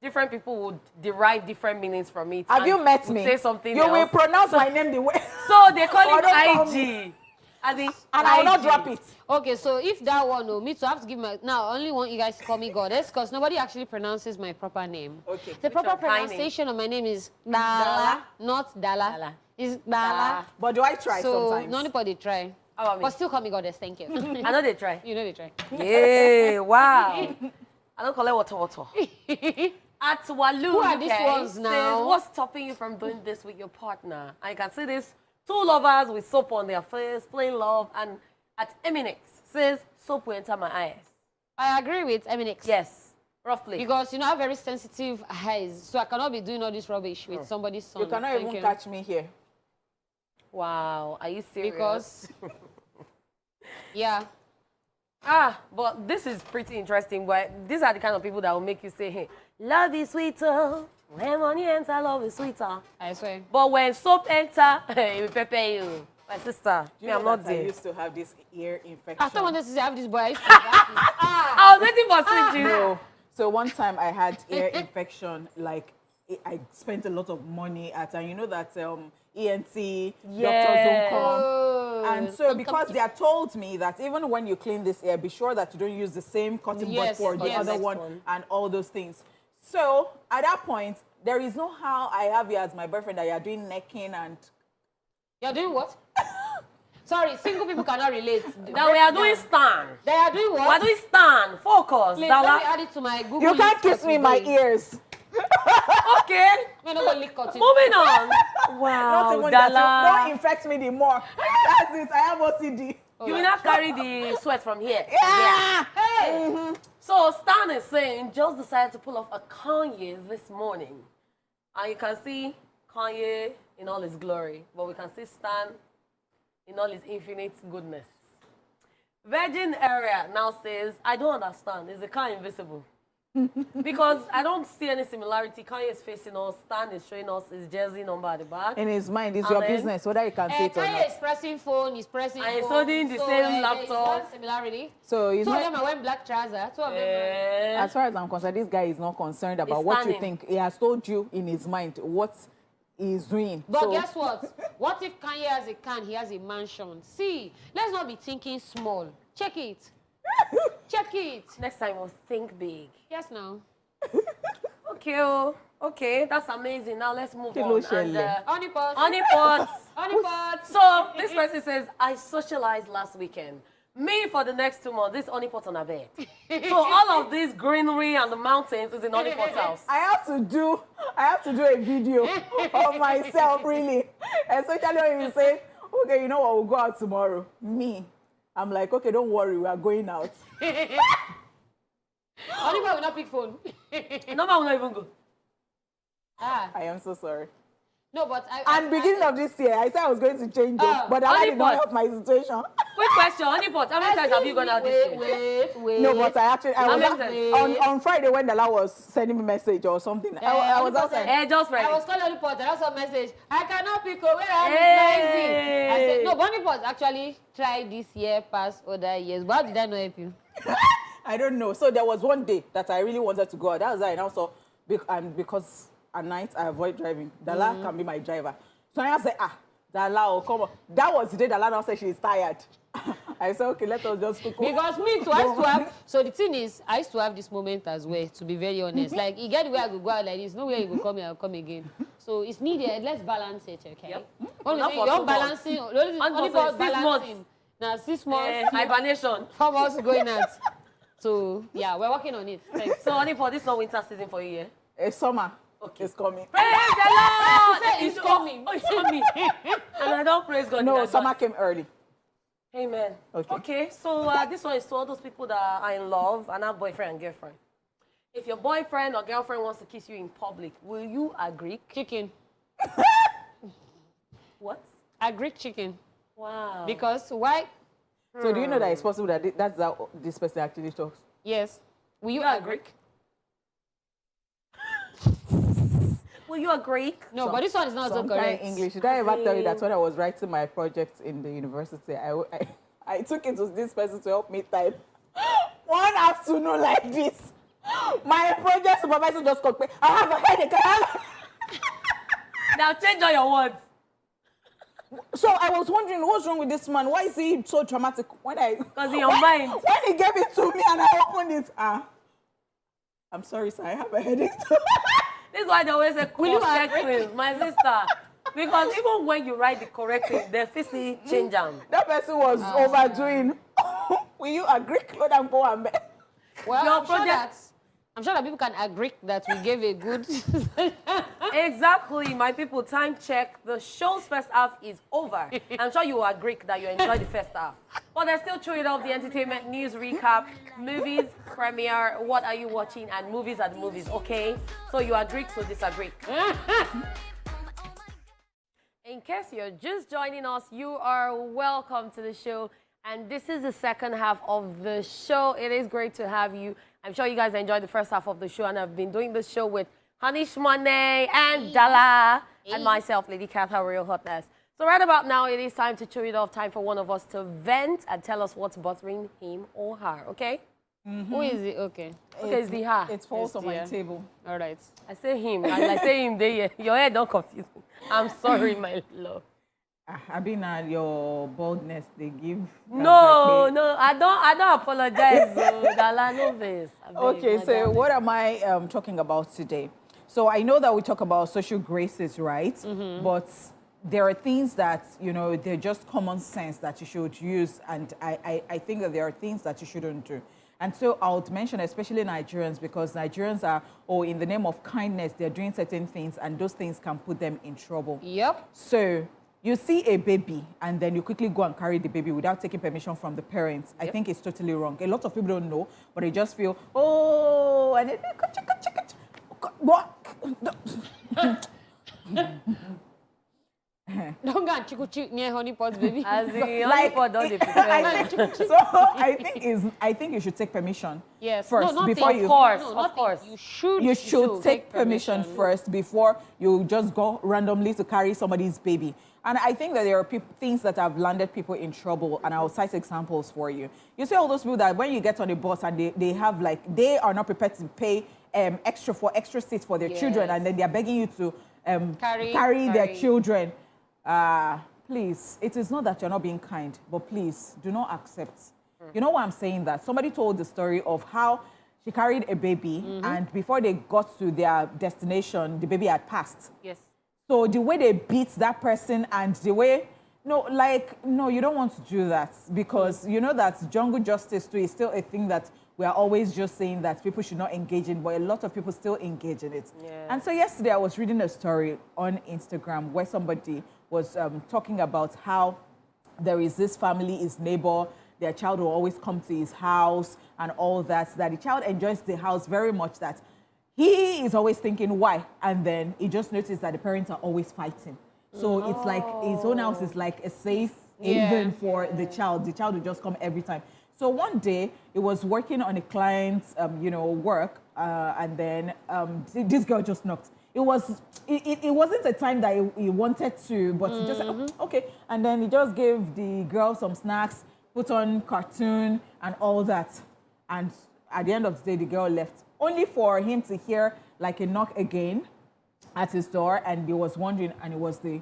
different people would derive different meanings from it. Have and you met would me? Say something You else. will pronounce my name the way. So they call Or don't call it me. IG. As in, And I will not IG. drop it. Okay, so if that one, no, me too, I have to give my... Now, I only want you guys to call me Goddess, because nobody actually pronounces my proper name. Okay. The proper one? Tiny. pronunciation of my name is Dala, not Dala. Dala. It's Dala. But do I try So, sometimes? no anybody try. How about me? But still call me Goddess, thank you. I know they try. You know they try. Yeah, wow. I don't call it water. At Walu, Who are these UK, ones now? says, what's stopping you from doing this with your partner? I can see this. Two lovers with soap on their face, playing love, and at Eminix says, soap will enter my eyes. I agree with Eminix. Yes, roughly. Because, you know, I have very sensitive eyes, so I cannot be doing all this rubbish with somebody's son. You cannot Thank even you. catch me here. Wow, are you serious? Because, yeah. But this is pretty interesting. But these are the kind of people that will make you say, hey, love is sweeter. When money enter, love is sweeter. I swear. But when soap enter, it will prepare you. My sister, Do me, you I'm know not that I there. used to have this ear infection? After wanted to say I have this boy, I used to I was waiting for switches. No. So one time I had ear infection, like I spent a lot of money at, and you know that ENT doctors don't come. Oh. And so because they had told me that even when you clean this ear, be sure that you don't use the same cotton bud Yes, for the yes. other Next one one. and all those things. So at that point, there is no how I have you as my boyfriend that you are doing necking and... You're doing what? Sorry, single people cannot relate. Now we are doing stand. They are doing We are what? doing stand. Focus. Please, Dala. let me add it to my Google You can't list kiss for me in my today. ears. Okay. We're not going to lick cotton. Moving on. Not Wow, even that. Dala. Don't infect me the more. That's it. I have OCD. You will not carry the sweat from here. Yeah. Hey. So Stan is saying just decided to pull off a Kanye this morning. And you can see Kanye in all his glory. But we can see Stan in all his infinite goodness. Virgin Area now says, I don't understand. Is the car invisible? Because I don't see any similarity. Kanye is facing us, Stan is showing us his jersey number at the back. In his mind, it's And your then- business, whether you can see it or Kanye not. is pressing phone, he's pressing And phone. he's holding the same there is laptop. one similarity. So he's Two of not, them are wearing black trousers. Two of them Eh. as far as I'm concerned, this guy is not concerned about He's what you standing. think. He has told you in his mind what he's doing. But So- guess what? What if Kanye has a car, he has a mansion? See, let's not be thinking small. Check it. Check it. Next time we'll think big. Yes, now. Okay, oh, okay, that's amazing. Now let's move Kilo on. shele. Honeypot. Honeypots. Honeypot. So this person says, I socialized last weekend. Me for the next 2 months, this honeypot on a bed. So all of this greenery and the mountains is in honeypot's house. I have to do a video of myself, really. Especially when you say, okay, you know what, we'll go out tomorrow. Me, I'm like, okay, don't worry, we are going out. Honeypot will not pick phone. Number will not even go. Ah. I am so sorry. No, but And beginning of this year, I said I was going to change it, but that did not help my situation. Quick question, honeypot. How many times have you gone out this year? Wait. No, but I was many on Friday when Dala was sending me a message or something. I was outside. Just I ready. was calling Honeypot, and I saw a message. I cannot pick up. Where are Hey. I said, no, but Honeypot actually tried this year past other years. But how did I not help you? I don't know. So there was one day that I really wanted to go out. That was why I now saw, because at night I avoid driving. Dala can be my driver. So I said, Dala will come on. That was the day Dala now said she's tired. I said, okay, let us just cook. Because me too, I used to have, so the thing is, I used to have this moment as well, to be very honest. Like, you get the way I go out like this, no way you go come here, I'll come again. So it's needed, let's balance it, okay? Yep. You're balancing, only for 6 balancing. months. Now 6 months, Hibernation. 4 months going at. So, yeah, we're working on it. Thanks. So, honey, for this not winter season for you, yeah? It's summer. Okay. It's coming. Praise the Lord! It's coming. Oh, it's coming. And I don't praise God. No, summer came early. Amen. Okay, so this one is to all those people that are in love and have boyfriend and girlfriend. If your boyfriend or girlfriend wants to kiss you in public, will you agree? Chicken. What? Agric chicken. Wow. Because why? So do you know that it's possible that that's how this person actually talks? Yes. Will you agree? Will you agree? No, but this one is not so Some kind correct. of English. Did I ever tell you that when I was writing my project in the university, I took it to this person to help me type. One afternoon like this, my project supervisor just called me. I have a headache. Now change all your words. So I was wondering what's wrong with this man. Why is he so dramatic? Because in your mind. When he gave it to me and I opened it, I'm sorry, sir. I have a headache. This is why they always say correct things, my sister. Because even when you write the correct thing, they physically change them. That person was overdoing. Will you agree, Claude and Bo and Ben? Well, Your I'm sure that people can agree that we gave a good... Exactly, my people. Time check. The show's first half is over. I'm sure you will agree that you enjoyed the first half. But there's still throwing off the entertainment news recap, movies, premiere, what are you watching, and movies at the movies, okay? So you agree to disagree. In case you're just joining us, you are welcome to the show. And this is the second half of the show. It is great to have you. I'm sure you guys enjoyed the first half of the show, and I've been doing this show with Hanish Money and Dala and myself, Lady Kath, her real hotness. So right about now, it is time to chew it off, time for one of us to vent and tell us what's bothering him or her, okay? Who is it? Okay. Okay, it's the her. It falls on my table. All right. I say him, and I say him there. Your head don't confuse me. I'm sorry, my love. I've been at your boldness. They give. No, I don't apologize. Dala, no this. Okay, so what am I talking about today? So I know that we talk about social graces, right? But there are things that, you know, they're just common sense that you should use. And I think that there are things that you shouldn't do. And so I would mention especially Nigerians, because Nigerians are, in the name of kindness, they're doing certain things, and those things can put them in trouble. Yep. So you see a baby, and then you quickly go and carry the baby without taking permission from the parents. Yep. I think it's totally wrong. A lot of people don't know, but they just feel, and then, what? Don't go and chiku near honey pots, baby. As the honey pot don't they prepare. So I think you should take permission first before you. Of course. You should take permission first before you just go randomly to carry somebody's baby. And I think that there are things that have landed people in trouble, and I'll cite examples for you. You see all those people that when you get on the bus and they have they are not prepared to pay extra seats for their children, and then they are begging you to carry their children. Please, it is not that you're not being kind, but please do not accept. You know why I'm saying that? Somebody told the story of how she carried a baby, and before they got to their destination, the baby had passed. Yes. So the way they beat that person, and the way, no, you don't want to do that, because you know that jungle justice too is still a thing that we are always just saying that people should not engage in, but a lot of people still engage in it. Yeah. And so yesterday I was reading a story on Instagram where somebody was talking about how there is this family, his neighbor, their child will always come to his house and all that the child enjoys the house very much, that he is always thinking why, and then he just noticed that the parents are always fighting. So it's like his own house is like a safe haven for the child. The child will just come every time. So one day, he was working on a client's, work, and then this girl just knocked. It wasn't a time that he wanted to, but he just said, oh, okay. And then he just gave the girl some snacks, put on cartoon and all that. And at the end of the day, the girl left, only for him to hear like a knock again at his door, and he was wondering, and it was the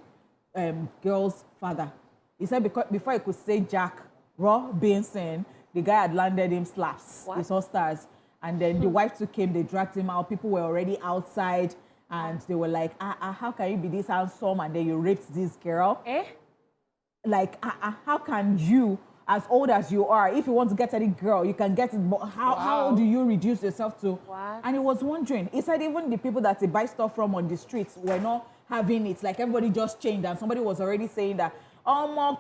girl's father. He said because before he could say Jack Robinson, the guy had landed him slaps. What? He saw stars. And then the wife took him, they dragged him out. People were already outside and they were like, how can you be this handsome and then you raped this girl? Like, how can you, as old as you are, if you want to get any girl, you can get it, but how do you reduce yourself to? What? And he was wondering, he said even the people that they buy stuff from on the streets were not having it. Like everybody just changed and somebody was already saying that,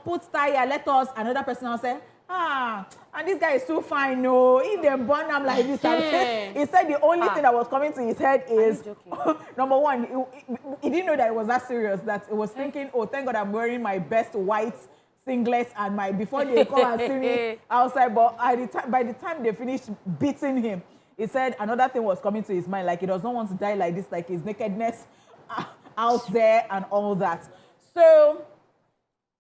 put tire, let us, another person will say, and this guy is too fine, no. If they burn him like this, he said the only thing that was coming to his head is, number one, he didn't know that it was that serious, that it was thinking, oh, thank God I'm wearing my best white singlet and before they come and see me outside, but by the time they finished beating him, he said another thing was coming to his mind, like he does not want to die like this, like his nakedness out there and all that. So,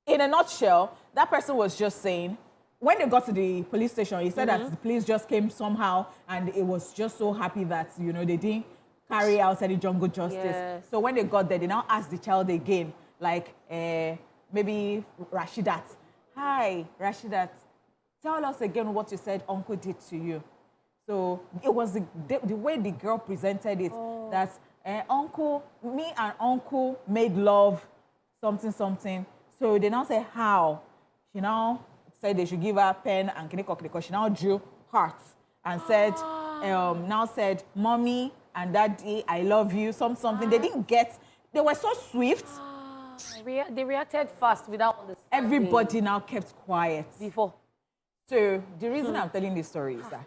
in a nutshell, that person was just saying, when they got to the police station, he said that the police just came somehow and it was just so happy that, they didn't carry out any jungle justice. Yes. So when they got there, they now asked the child again, like maybe Rashidat. Hi, Rashidat, tell us again what you said Uncle did to you. So it was the way the girl presented it, that Uncle, me and Uncle made love, something. So they now say how. She now said they should give her a pen and kiniko. She now drew hearts and said, Mommy and Daddy, I love you, something. They didn't get, they were so swift. They reacted fast without understanding. Everybody now kept quiet. Before. So the reason I'm telling this story is that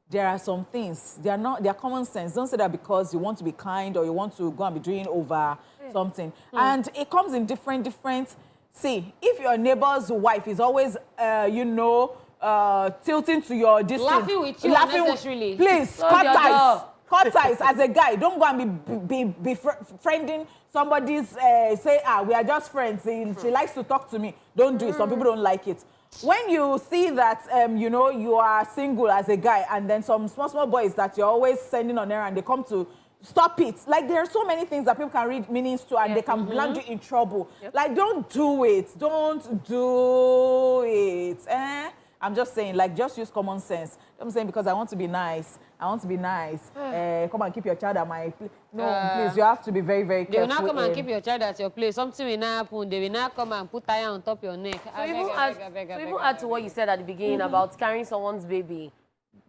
there are some things, they are common sense. Don't say that because you want to be kind or you want to go and be doing over something. And it comes in different. See, if your neighbor's wife is always, tilting to your distance, laughing with you unnecessarily. Please, cut ties. Cut ties as a guy. Don't go and be befriending somebody's, we are just friends. She likes to talk to me. Don't do it. Some people don't like it. When you see that, you are single as a guy and then some small boys that you're always sending on errand, they come to stop it. Like, there are so many things that people can read meanings to and they can land you in trouble. Yep. Like, don't do it. Don't do it. I'm just saying, like, just use common sense. I'm saying because I want to be nice. Come and keep your child at my place. No, please, you have to be very, very careful. They will not come and keep your child at your place. Something will not happen. They will not come and put tire on top of your neck. So even add to what you said at the beginning about carrying someone's baby,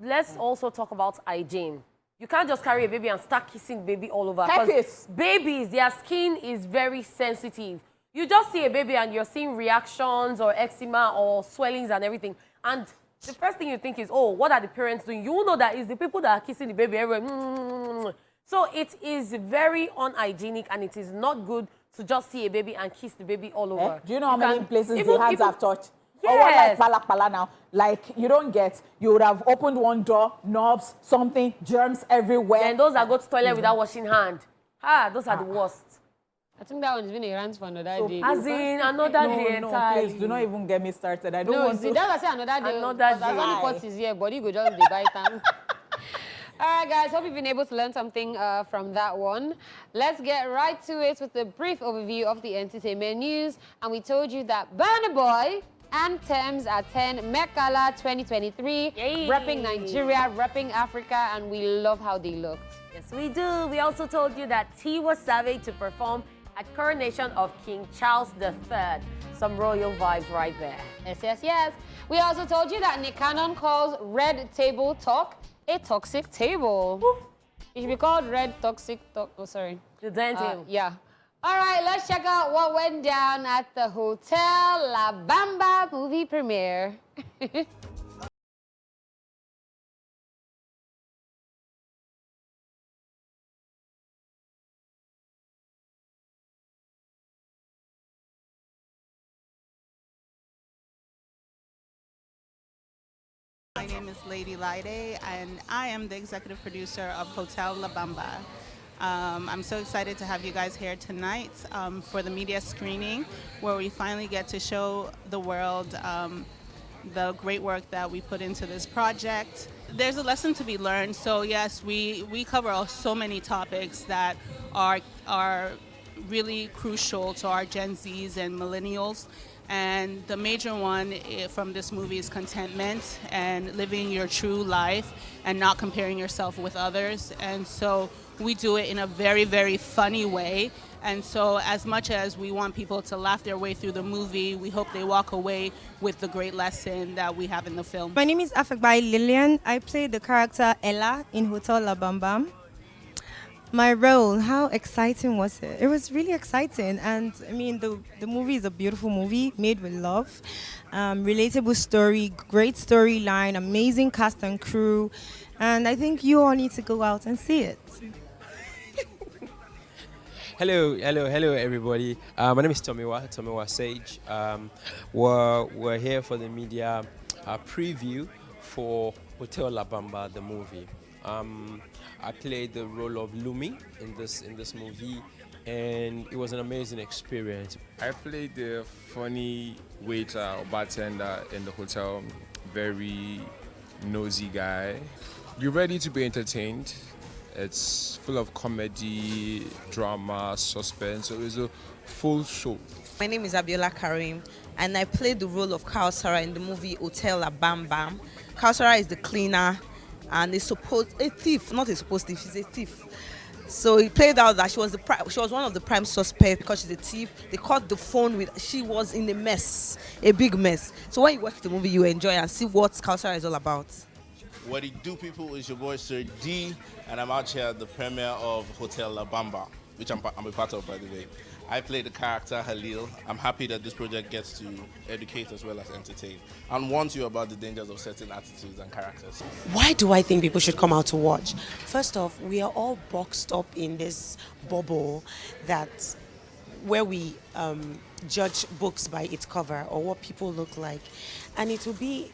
let's also talk about hygiene. You can't just carry a baby and start kissing baby all over. Because babies, their skin is very sensitive. You just see a baby and you're seeing reactions or eczema or swellings and everything. And the first thing you think is, oh, what are the parents doing? You know that it's the people that are kissing the baby everywhere. So it is very unhygienic and it is not good to just see a baby and kiss the baby all over. Do you know how many places the hands have touched? Yes. Or like pala now. Like, you would have opened one door, knobs, something, germs everywhere. And those that go to toilet without washing hand. Those are the worst. I think that one's been a rant for another day. As in another day entirely. Please, do not even get me started. I don't want to. That's why I say another day. Another day. As only pot is here, body go just the bite time. All right, guys, hope you've been able to learn something from that one. Let's get right to it with a brief overview of the entertainment news. And we told you that Burna Boy and Thames at 10 Met Gala 2023, repping Nigeria, repping Africa, and we love how they looked. Yes, we do. We also told you that T was surveyed to perform at coronation of King Charles III. Some royal vibes right there. Yes. We also told you that Nick Cannon calls Red Table Talk a toxic table. Woo. It should be called Red Toxic Talk. Oh, sorry. The table. Yeah. All right, let's check out what went down at the Hotel La Bamba movie premiere. My name is Lady Laide, and I am the executive producer of Hotel La Bamba. I'm so excited to have you guys here tonight for the media screening, where we finally get to show the world the great work that we put into this project. There's a lesson to be learned, so yes, we cover so many topics that are really crucial to our Gen Zs and millennials. And the major one from this movie is contentment and living your true life and not comparing yourself with others. And so we do it in a very, very funny way. And so as much as we want people to laugh their way through the movie, we hope they walk away with the great lesson that we have in the film. My name is Afekbai Lillian. I played the character Ella in Hotel La Bamba. My role, how exciting was it? It was really exciting, and I mean the movie is a beautiful movie made with love, relatable story, great storyline, amazing cast and crew, and I think you all need to go out and see it. Hello, everybody. My name is Tomiwa Sage. We're here for the media preview for Hotel La Bamba, the movie. I played the role of Lumi in this movie, and it was an amazing experience. I played the funny waiter or bartender in the hotel, very nosy guy. You're ready to be entertained. It's full of comedy, drama, suspense, so it's a full show. My name is Abiola Karim, and I played the role of Kausara in the movie Hotel La Bamba. Kausara is the cleaner, and she's a thief. She's a thief. So he played out that she was one of the prime suspects because she's a thief. They caught the phone she was in a mess, a big mess. So when you watch the movie, you enjoy and see what Kausara is all about. What it do, people, is your boy Sir D, and I'm out here at the premiere of Hotel La Bamba, which I'm a part of, by the way. I play the character Halil. I'm happy that this project gets to educate as well as entertain and warn you about the dangers of certain attitudes and characters. Why do I think people should come out to watch? First off, we are all boxed up in this bubble where we judge books by its cover or what people look like. And it will be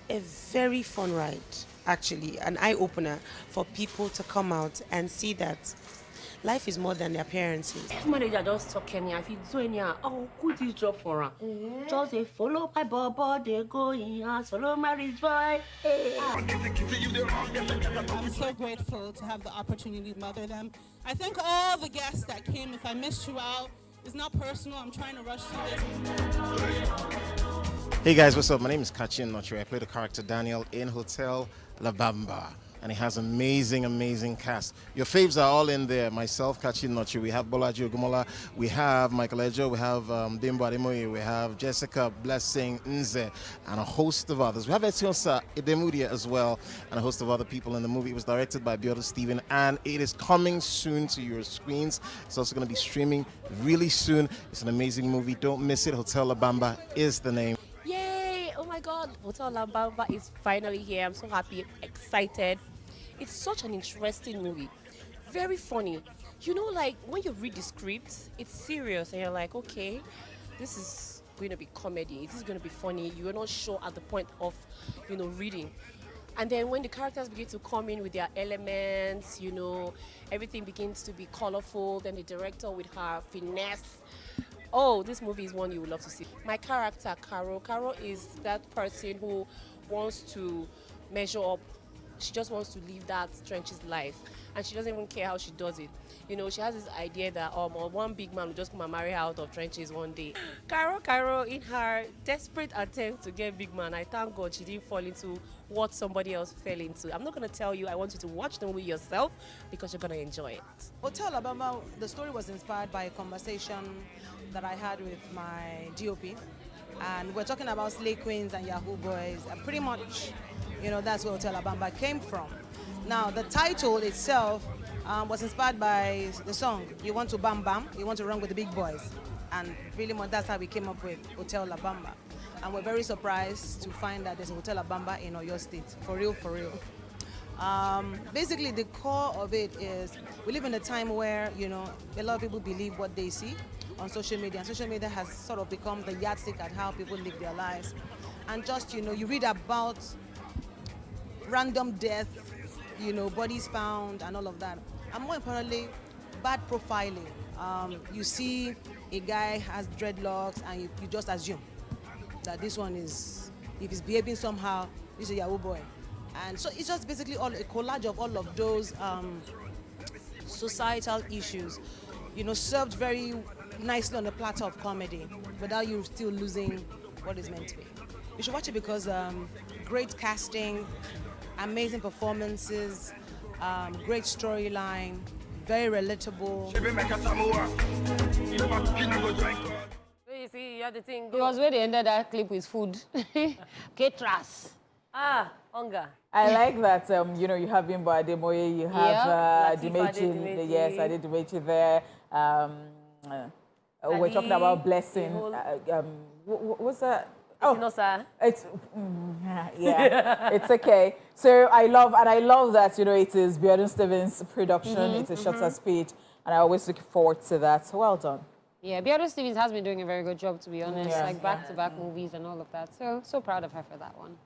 a very fun ride, actually, an eye-opener for people to come out and see that life is more than the appearances. Manager just talk anyhow. If you do anyhow, could this job for her? Just say, follow my baba, they go in house, follow my rich boy. I'm so grateful to have the opportunity to mother them. I thank all the guests that came. If I missed you out, it's not personal. I'm trying to rush through this. Hey guys, what's up? My name is Kachin Notri. I play the character Daniel in Hotel La Bamba. And it has amazing cast. Your faves are all in there. Myself, Kachin Notri. We have Bolaji Ogumola. We have Michael Ejo. We have Dimbo Ademoye. We have Jessica Blessing Nze. And a host of others. We have Etionsa Idemudia as well. And a host of other people in the movie. It was directed by Biodo Steven. And it is coming soon to your screens. It's also going to be streaming really soon. It's an amazing movie. Don't miss it. Hotel La Bamba is the name. Yay! Oh my God, Hotel La Bamba is finally here. I'm so happy, excited. It's such an interesting movie, very funny. You know, like when you read the script, it's serious and you're like, okay, this is going to be comedy, this is going to be funny. You're not sure at the point of, reading. And then when the characters begin to come in with their elements, everything begins to be colorful. Then the director with her finesse. Oh, this movie is one you would love to see. My character, Caro is that person who wants to measure up. She just wants to live that trenches life, and she doesn't even care how she does it. She has this idea that one big man will just come and marry her out of trenches one day. Caro, in her desperate attempt to get big man, I thank God she didn't fall into what somebody else fell into. I'm not going to tell you. I want you to watch the movie yourself because you're going to enjoy it. Hotel La Bamba, the story was inspired by a conversation that I had with my DOP. And we're talking about slay queens and Yahoo boys. And pretty much, that's where Hotel La Bamba came from. Now, the title itself was inspired by the song, You Want to Bam Bam, You Want to Run with the Big Boys. And really much that's how we came up with Hotel La Bamba. And we're very surprised to find that there's a Hotel La Bamba in Oyo State. For real. Basically, the core of it is we live in a time where, a lot of people believe what they see on social media. And social media has sort of become the yardstick at how people live their lives. And just, you read about random death, bodies found and all of that. And more importantly, bad profiling. You see a guy has dreadlocks and you just assume that this one is, if he's behaving somehow, he's a Yahoo boy. And so it's just basically a collage of all of those societal issues served very nicely on a platter of comedy without you still losing what is meant to be. You should watch it because great casting, amazing performances, great storyline, very relatable. You see, you have the thing. It was where they ended that clip with food. Ketras. Hunger. I like that, you have Bimbo Ademoye, you have Dimeji, yes, Dimeji there. We're talking about Blessing. What's that? It's yeah, it's okay. So I love that, it is Bjorn Stevens' production, it is shot at speed, and I always look forward to that. So well done. Yeah, Bjorn Stevens has been doing a very good job, to be honest, like back-to-back movies and all of that. So proud of her for that one.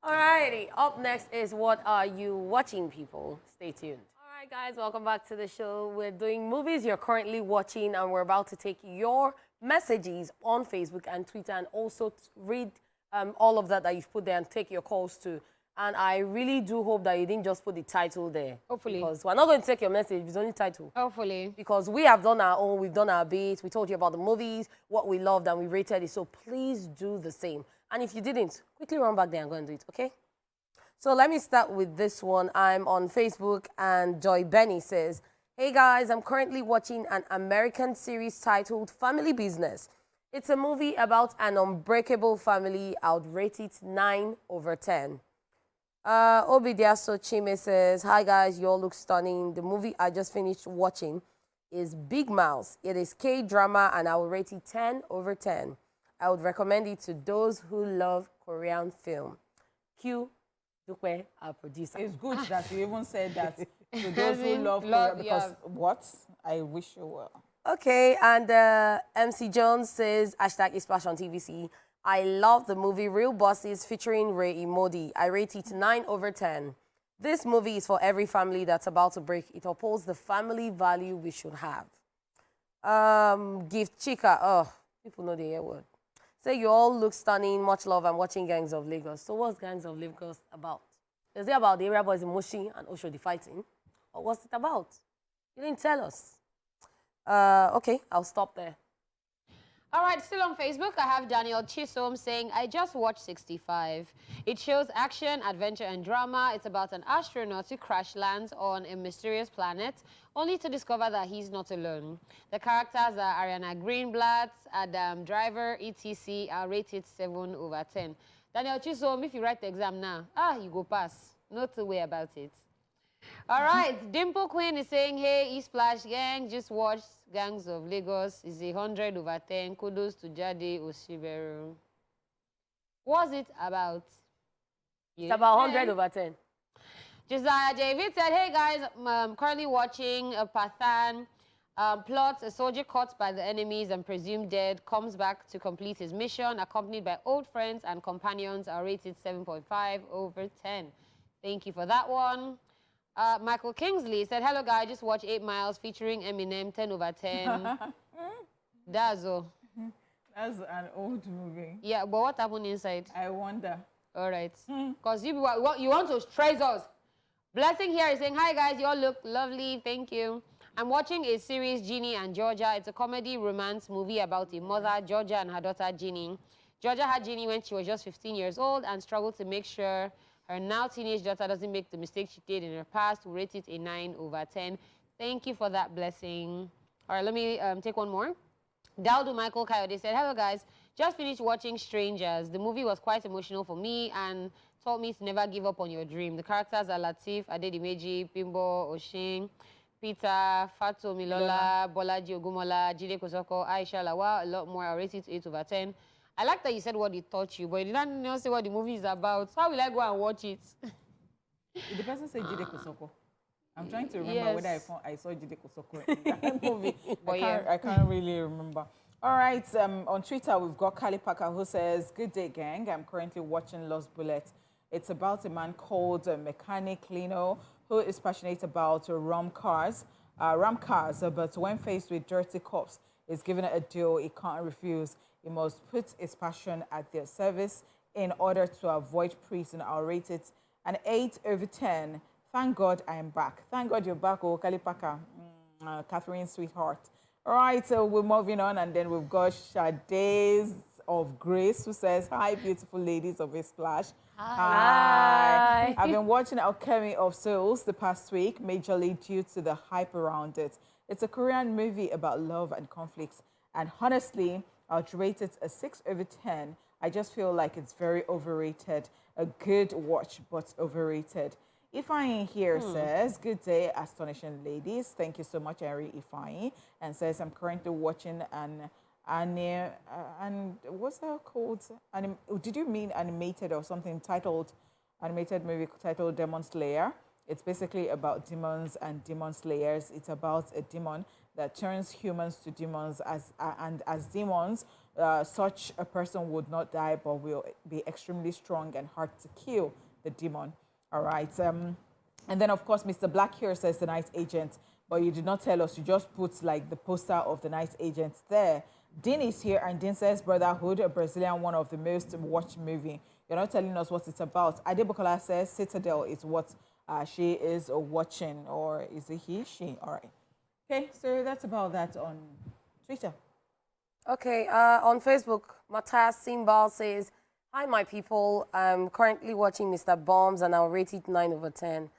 Alrighty, up next is What Are You Watching, people? Stay tuned. Alright guys, welcome back to the show. We're doing movies you're currently watching, and we're about to take your messages on Facebook and Twitter, and also read all of that you've put there and take your calls too. And I really do hope that you didn't just put the title there. Hopefully. Because we're not going to take your message, it's only title. Hopefully. Because we have done our own, we've done our bit, we told you about the movies, what we loved, and we rated it. So please do the same. And if you didn't, quickly run back there and go and do it, okay? So let me start with this one. I'm on Facebook, and Joy Benny says, hey guys, I'm currently watching an American series titled Family Business. It's a movie about an unbreakable family. I would rate it 9/10. Obidiaso Chime says, hi guys, you all look stunning. The movie I just finished watching is Big Mouth. It is K-drama, and I will rate it 10/10. I would recommend it to those who love Korean film. Q Dupe, our producer. It's good that you even said that to those who love Korea, because what? I wish you well. Okay, and MC Jones says, hashtag Esplash on TVC. I love the movie Real Bosses featuring Ray Imodi. I rate it 9/10. This movie is for every family that's about to break. It upholds the family value we should have. Gift Chica. Oh, people know the air word. Say you all look stunning. Much love. I'm watching Gangs of Lagos. So what's Gangs of Lagos about? Is it about the area boys in Moshi and Oshodi fighting? Or what's it about? You didn't tell us. Okay, I'll stop there. All right, still on Facebook, I have Daniel Chisom saying, I just watched 65. It shows action, adventure, and drama. It's about an astronaut who crash lands on a mysterious planet, only to discover that he's not alone. The characters are Ariana Greenblatt, Adam Driver, etc. are rated 7/10. Daniel Chisom, if you write the exam now, you go pass. No two way about it. All right, Dimple Queen is saying, hey, Esplash gang, just watched Gangs of Lagos. It's 100/10. Kudos to Jade Oshiberu. What's it about? It's about 100/10. Josiah David said, hey guys, I'm currently watching a Pathan plot. A soldier caught by the enemies and presumed dead comes back to complete his mission, accompanied by old friends and companions, are rated 7.5/10. Thank you for that one. Michael Kingsley said, hello guys, just watch 8 Miles featuring Eminem, 10/10. That's all. That's an old movie. Yeah, but what happened inside? I wonder. All right. Because you want to stress us. Blessing here is saying, hi guys, you all look lovely, thank you. I'm watching a series, Ginny and Georgia. It's a comedy romance movie about a mother, Georgia, and her daughter, Ginny. Georgia had Ginny when she was just 15 years old and struggled to make sure her now teenage daughter doesn't make the mistake she did in her past. We rate it a 9/10. Thank you for that, Blessing. All right, let me take one more. Daldo Michael Coyote said, hello guys, just finished watching Strangers. The movie was quite emotional for me and taught me to never give up on your dream. The characters are Latif, Adedimeji, Bimbo, Oshin, Peter, Fatou Milola, Bolaji Ogumola, Jide Kosoko, Aisha Lawa, a lot more. I rate it 8/10. I like that you said what it taught you, but you didn't say what the movie is about. So how will I go and watch it? The person said Jide Kosoko. I'm trying to remember whether I saw Jide Kosoko in that movie. I can't really remember. All right, on Twitter, we've got Kali Parker who says, good day, gang. I'm currently watching Lost Bullet. It's about a man called Mechanic Lino who is passionate about ram cars, but when faced with dirty cops, is given a deal he can't refuse. He must put his passion at their service in order to avoid prison. I'll rate it an 8/10. Thank God I am back. Thank God you're back, Kalipaka. Catherine's sweetheart. All right, so we're moving on, and then we've got Sade's of Grace, who says, "Hi, beautiful ladies of Esplash." Hi. I've been watching Alchemy of Souls the past week, majorly due to the hype around it. It's a Korean movie about love and conflicts, and honestly, I'd rate it a 6/10. I just feel like it's very overrated. A good watch, but overrated. Ifeanyi here says, "Good day, astonishing ladies. Thank you so much, Henry Ifeanyi," and says, "I'm currently watching and what's that called? Did you mean animated or something titled, animated movie titled Demon Slayer? It's basically about demons and demon slayers. It's about a demon that turns humans to demons, and as demons, such a person would not die but will be extremely strong and hard to kill the demon." All right. And then, of course, Mr. Black here says the night agent, but you did not tell us. You just put like the poster of the night agent there. Dean is here, and Dean says Brotherhood, a Brazilian one of the most watched movie. You're not telling us what it's about. Adebukola says Citadel is what she is watching, or is it he, she? All right. Okay, so that's about that on Twitter. Okay, on Facebook, Matthias Simbal says, "Hi, my people. I'm currently watching Mr. Bombs, and I'll rate it 9/10.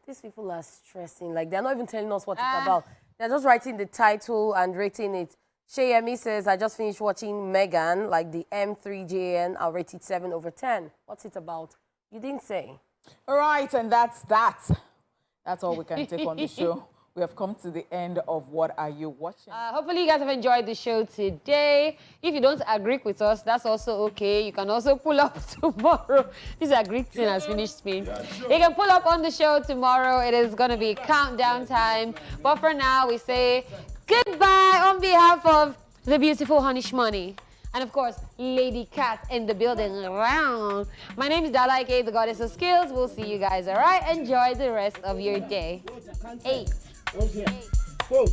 These people are stressing. Like, they're not even telling us what it's about. They're just writing the title and rating it. Sheyemi says, "I just finished watching Megan, like the M3JN. I'll rate it 7/10. What's it about?" You didn't say. All right, and that's that. That's all we can take on the show. We have come to the end of What Are You Watching? Hopefully you guys have enjoyed the show today. If you don't agree with us, that's also okay. You can also pull up tomorrow. This Greek thing has finished spin. You can pull up on the show tomorrow. It is going to be countdown time. But for now, we say goodbye on behalf of the beautiful Honish Money. And of course, Lady Cat in the building around. My name is Dalaike, the goddess of skills. We'll see you guys, all right? Enjoy the rest of your day. 8. Whoa.